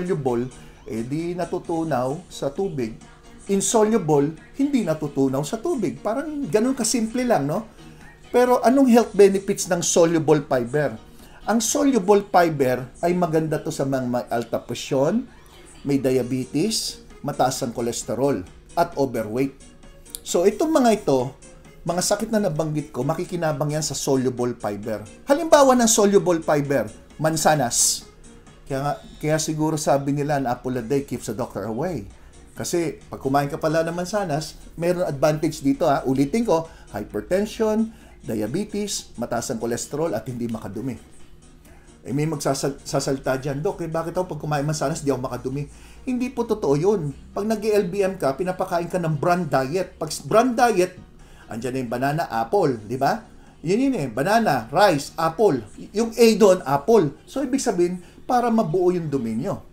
soluble, di natutunaw sa tubig. Insoluble, hindi natutunaw sa tubig. Parang ganun kasimple lang, no? Pero anong health benefits ng soluble fiber? Ang soluble fiber ay maganda to sa mga may alta presyon, may diabetes, mataas ang kolesterol, at overweight. So itong mga ito, mga sakit na nabanggit ko, makikinabang yan sa soluble fiber. Halimbawa ng soluble fiber, mansanas. Kaya siguro sabi nila, an apple a day keeps the doctor away. Kasi pag kumain ka pala ng mansanas, mayroon advantage dito ha. Ulitin ko, hypertension, diabetes, mataas ang kolesterol at hindi makadumi. May magsasalta dyan, Dok, bakit ako pag kumain mansanas di ako makadumi? Hindi po totoo yun. Pag nag-LBM ka, pinapakain ka ng brand diet. Pag brand diet, andyan na yung banana, apple, di ba? Yun banana, rice, apple. Yung A doon, apple. So ibig sabihin, para mabuo yung dumi nyo.